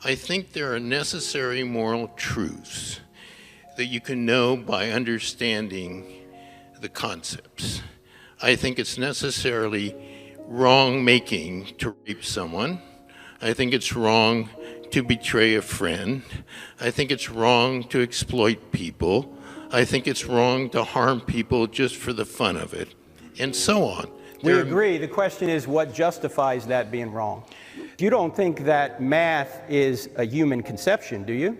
I think there are necessary moral truths that you can know by understanding the concepts. I think it's necessarily wrong-making to rape someone. I think it's wrong to betray a friend. I think it's wrong to exploit people. I think it's wrong to harm people just for the fun of it, and so on. We agree. The question is, what justifies that being wrong? You don't think that math is a human conception, do you?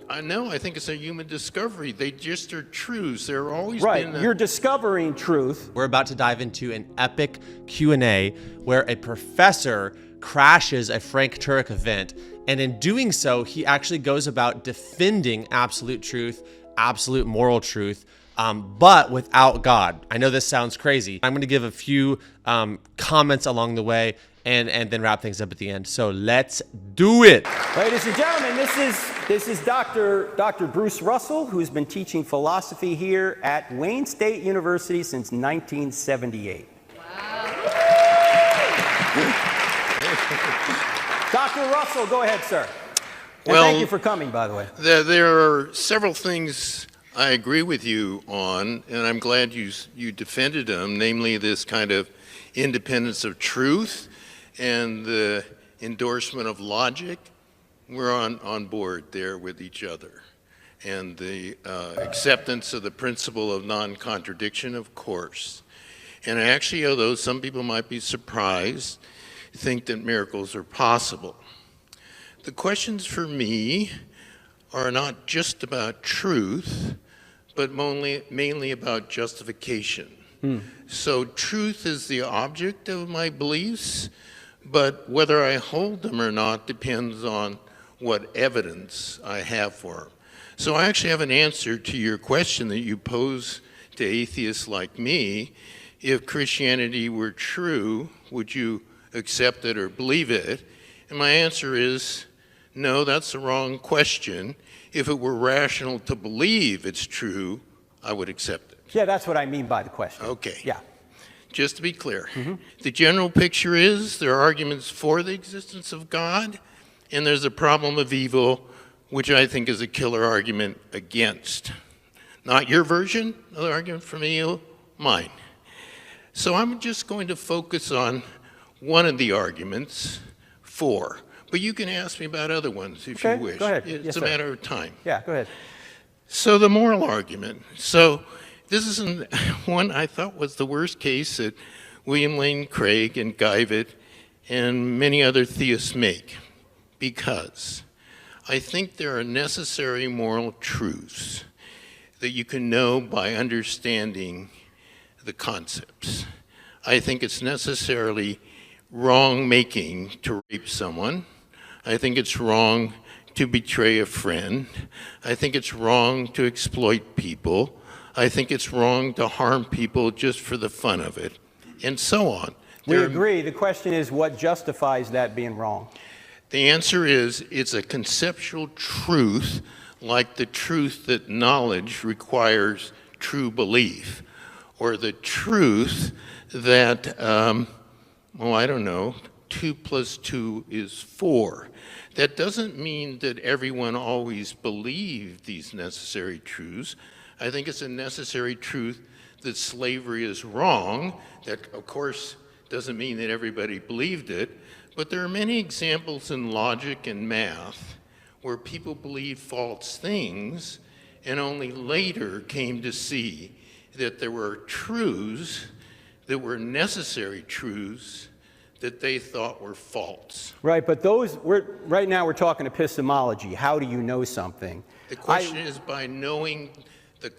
I know. I think it's a human discovery. They just are truths. There are always right. been You're discovering truth. We're about to dive into an epic Q&A where a professor crashes a Frank Turek event, and in doing so, he actually goes about defending absolute truth, absolute moral truth, but without God. I know this sounds crazy. I'm going to give a few comments along the way and then wrap things up at the end. So let's do it. Ladies and gentlemen, this is Dr. Bruce Russell, who's been teaching philosophy here at Wayne State University since 1978. Wow. Dr. Russell, go ahead, sir. And thank you for coming, by the way. There are several things I agree with you on, and I'm glad you defended them, namely this kind of independence of truth and the endorsement of logic. We're on board there with each other. And the acceptance of the principle of non-contradiction, of course. And actually, although some people might be surprised, think that miracles are possible. The questions for me are not just about truth, but mainly about justification. So truth is the object of my beliefs, but whether I hold them or not depends on what evidence I have for them. So I actually have an answer to your question that you pose to atheists like me. If Christianity were true, would you accept it or believe it? And my answer is, no, that's the wrong question. If it were rational to believe it's true, I would accept it. Yeah, that's what I mean by the question. Okay. Yeah. Just to be clear, the general picture is there are arguments for the existence of God, and there's a problem of evil, which I think is a killer argument against. Not your version of the argument from evil, mine. So I'm just going to focus on one of the arguments for, but you can ask me about other ones if you wish. Go ahead. It's a matter of time. Yeah, go ahead. So the moral argument. So this is one I thought was the worst case that William Lane Craig and Guyvett and many other theists make, because I think there are necessary moral truths that you can know by understanding the concepts. I think it's necessarily wrong-making to rape someone. I think it's wrong to betray a friend. I think it's wrong to exploit people. I think it's wrong to harm people just for the fun of it, and so on. We agree. The question is, what justifies that being wrong? The answer is, it's a conceptual truth, like the truth that knowledge requires true belief, or the truth that, I don't know, 2 + 2 is 4. That doesn't mean that everyone always believed these necessary truths. I think it's a necessary truth that slavery is wrong. That, of course, doesn't mean that everybody believed it, but there are many examples in logic and math where people believed false things and only later came to see that there were truths that were necessary truths that they thought were false. Right, but right now we're talking epistemology. How do you know something? The question is by knowing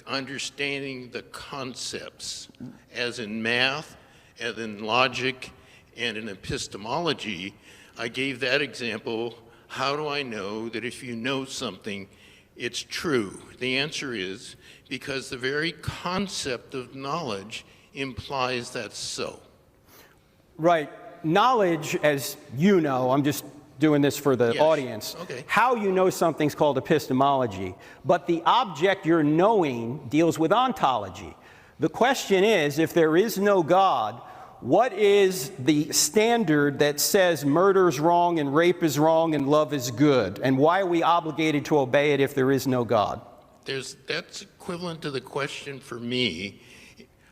understanding the concepts, as in math, as in logic, and in epistemology. I gave that example. How do I know that if you know something, it's true? The answer is because the very concept of knowledge implies that's so. Right. Knowledge, as you know, I'm just doing this for the audience. Okay. How you know something's called epistemology, but the object you're knowing deals with ontology. The question is, if there is no God, what is the standard that says murder is wrong and rape is wrong and love is good? And why are we obligated to obey it if there is no God? That's equivalent to the question for me,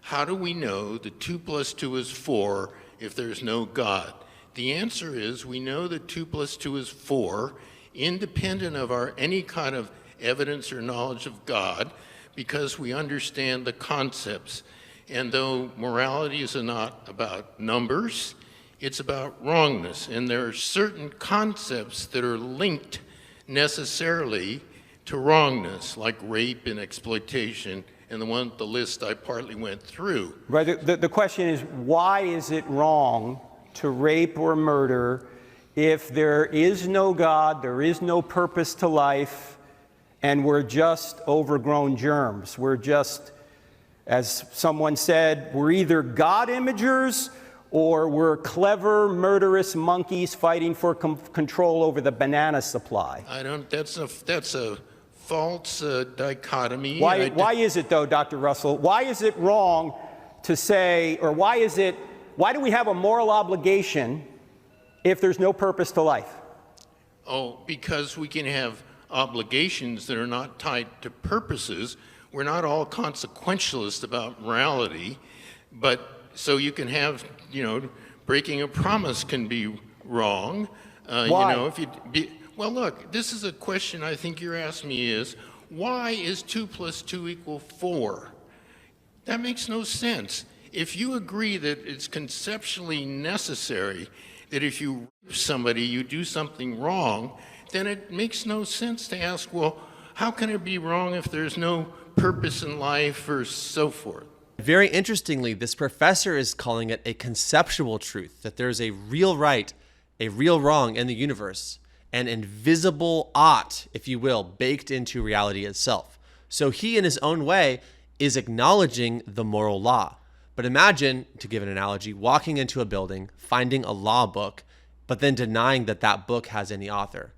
how do we know that 2 + 2 is 4 if there's no God? The answer is we know that 2 + 2 is 4, independent of any kind of evidence or knowledge of God, because we understand the concepts. And though morality is not about numbers, it's about wrongness. And there are certain concepts that are linked necessarily to wrongness, like rape and exploitation, and the list I partly went through. Right. The question is, why is it wrong to rape or murder if there is no God, there is no purpose to life, and we're just overgrown germs? We're just, as someone said, we're either God imagers or we're clever, murderous monkeys fighting for control over the banana supply. That's a false dichotomy. Why is it, though, Dr. Russell? Why is it wrong to say, or why do we have a moral obligation if there's no purpose to life? Oh, because we can have obligations that are not tied to purposes. We're not all consequentialist about morality, but so you can have, breaking a promise can be wrong. Why? Well, look, this is a question I think you're asking me is, why is 2 + 2 = 4? That makes no sense. If you agree that it's conceptually necessary that if you rape somebody, you do something wrong, then it makes no sense to ask, well, how can it be wrong if there's no purpose in life or so forth? Very interestingly, this professor is calling it a conceptual truth, that there's a real right, a real wrong in the universe, an invisible ought, if you will, baked into reality itself. So he, in his own way, is acknowledging the moral law. But imagine, to give an analogy, walking into a building, finding a law book, but then denying that that book has any author.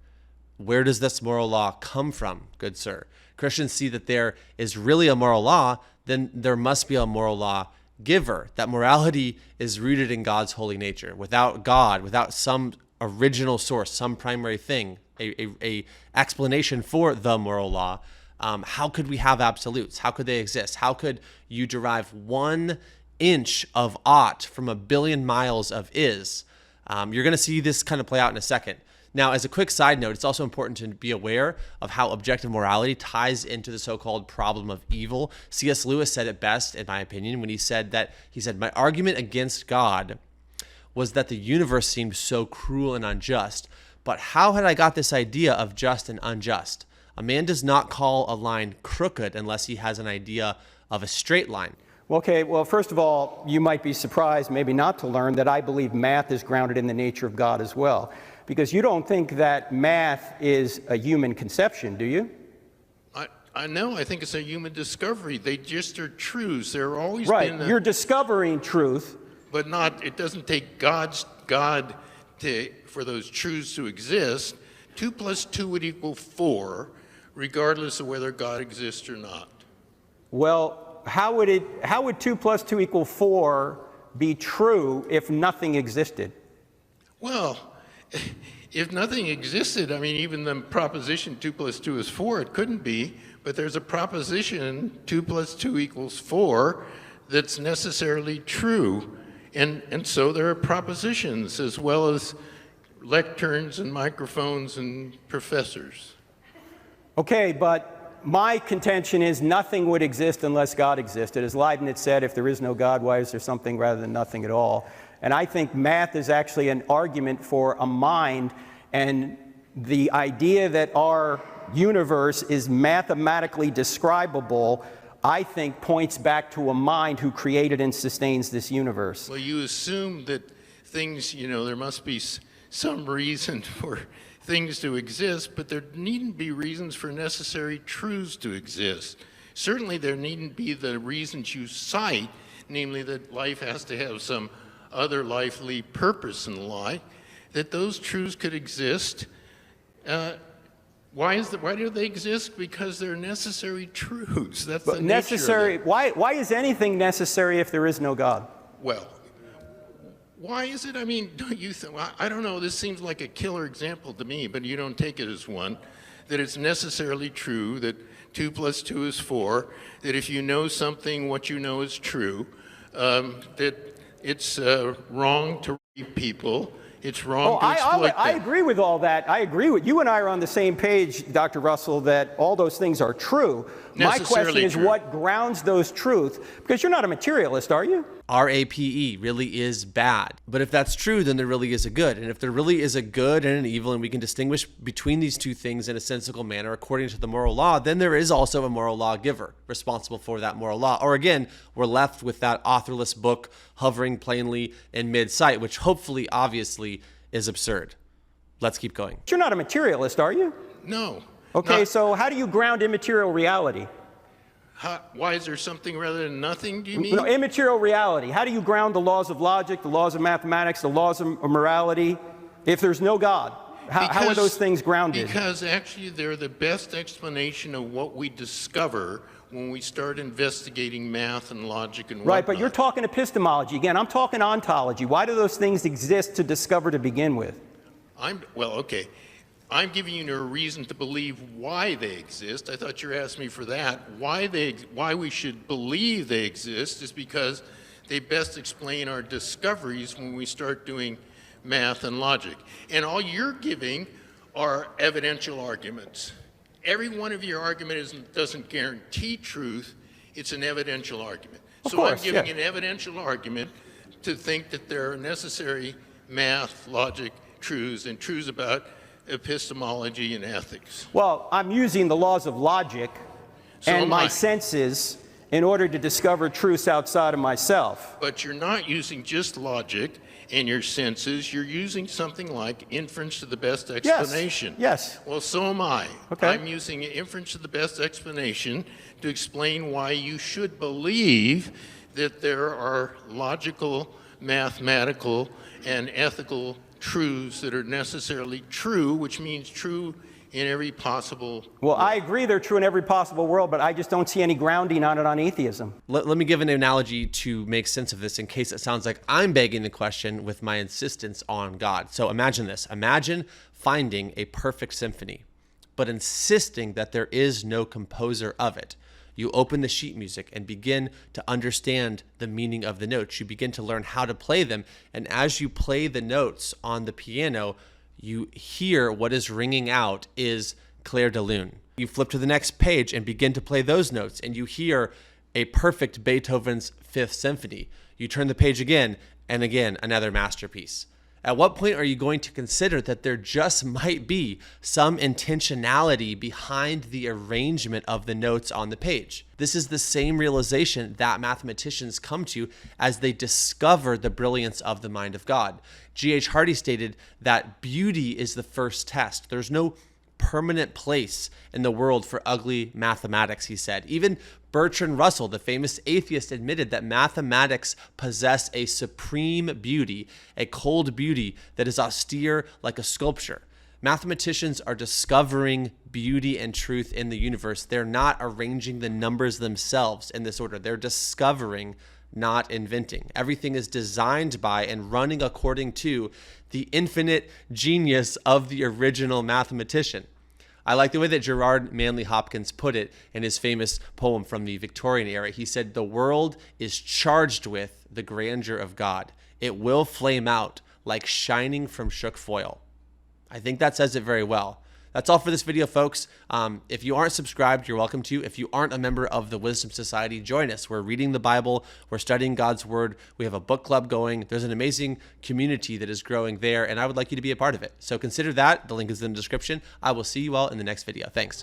Where does this moral law come from, good sir? Christians see that there is really a moral law, then there must be a moral law giver, that morality is rooted in God's holy nature. Without God, without some original source, some primary thing, a explanation for the moral law, how could we have absolutes? How could they exist? How could you derive 1 inch of ought from a billion miles of is? You're going to see this kind of play out in a second. Now, as a quick side note, it's also important to be aware of how objective morality ties into the so-called problem of evil. C.S. Lewis said it best, in my opinion, when he said, my argument against God was that the universe seemed so cruel and unjust. But how had I got this idea of just and unjust? A man does not call a line crooked unless he has an idea of a straight line. Okay, well, first of all, you might be surprised, maybe not to learn, that I believe math is grounded in the nature of God as well. Because you don't think that math is a human conception, do you? I know, I think it's a human discovery. They just are truths. There are always right, been you're discovering truth. But it doesn't take God for those truths to exist. 2 + 2 would = 4, regardless of whether God exists or not. Well, how would 2 + 2 = 4 be true if nothing existed? Well, if nothing existed, even the proposition 2 + 2 is 4, it couldn't be, but there's a proposition 2 + 2 = 4 that's necessarily true. And so there are propositions as well as lecterns and microphones and professors. Okay, but my contention is nothing would exist unless God existed. As Leibniz said, if there is no God, why is there something rather than nothing at all? And I think math is actually an argument for a mind, and the idea that our universe is mathematically describable, I think, points back to a mind who created and sustains this universe. Well, you assume that things, there must be some reason for things to exist, but there needn't be reasons for necessary truths to exist. Certainly there needn't be the reasons you cite, namely that life has to have some other lively purpose in life, that those truths could exist. Why do they exist? Because they're necessary truths. That's the necessary. nature of it. Why is anything necessary if there is no God? Well, Why is it? I mean, don't you think? I don't know. This seems like a killer example to me, but you don't take it as one. That it's necessarily true that 2 + 2 is 4. That if you know something, what you know is true. That it's wrong to rape people. It's wrong to exploit I them. agree with all that. I agree with you, and I are on the same page, Dr. Russell, that all those things are true. My question is true. what grounds those truths? Because you're not a materialist, are you? RAPE really is bad. But if that's true, then there really is a good. And if there really is a good and an evil, and we can distinguish between these two things in a sensible manner according to the moral law, then there is also a moral lawgiver responsible for that moral law. Or again, we're left with that authorless book hovering plainly in mid-sight, which hopefully, obviously, is absurd. Let's keep going. You're not a materialist, are you? No. Okay, so how do you ground immaterial reality? Why is there something rather than nothing, do you mean? No, immaterial reality. How do you ground the laws of logic, the laws of mathematics, the laws of morality, if there's no God? How are those things grounded? Because actually they're the best explanation of what we discover when we start investigating math and logic and whatnot. Right, but you're talking epistemology. Again, I'm talking ontology. Why do those things exist to discover to begin with? Okay. I'm giving you a reason to believe why they exist. I thought you were asking me for that. Why we should believe they exist is because they best explain our discoveries when we start doing math and logic. And all you're giving are evidential arguments. Every one of your arguments doesn't guarantee truth. It's an evidential argument. I'm giving an evidential argument to think that there are necessary math, logic, truths, and truths about epistemology and ethics. Well, I'm using the laws of logic and my senses in order to discover truths outside of myself. But you're not using just logic and your senses. You're using something like inference to the best explanation. Yes. Well, so am I. Okay. I'm using inference to the best explanation to explain why you should believe that there are logical, mathematical, and ethical truths that are necessarily true, which means true in every possible Well, I agree they're true in every possible world, but I just don't see any grounding on it on atheism. Let me give an analogy to make sense of this in case it sounds like I'm begging the question with my insistence on God. So imagine this. Imagine finding a perfect symphony, but insisting that there is no composer of it. You open the sheet music and begin to understand the meaning of the notes. You begin to learn how to play them. And as you play the notes on the piano, you hear what is ringing out is Clair de Lune. You flip to the next page and begin to play those notes, and you hear a perfect Beethoven's Fifth Symphony. You turn the page again, and again, another masterpiece. At what point are you going to consider that there just might be some intentionality behind the arrangement of the notes on the page? This is the same realization that mathematicians come to as they discover the brilliance of the mind of God. G.H. Hardy stated that beauty is the first test. There's no permanent place in the world for ugly mathematics, he said. Even Bertrand Russell, the famous atheist, admitted that mathematics possess a supreme beauty, a cold beauty that is austere like a sculpture. Mathematicians are discovering beauty and truth in the universe. They're not arranging the numbers themselves in this order. They're discovering, not inventing. Everything is designed by and running according to the infinite genius of the original mathematician. I like the way that Gerard Manley Hopkins put it in his famous poem from the Victorian era. He said, "The world is charged with the grandeur of God. It will flame out like shining from shook foil." I think that says it very well. That's all for this video, folks. If you aren't subscribed, you're welcome to. If you aren't a member of the Wisdom Society, join us. We're reading the Bible. We're studying God's Word. We have a book club going. There's an amazing community that is growing there, and I would like you to be a part of it. So consider that. The link is in the description. I will see you all in the next video. Thanks.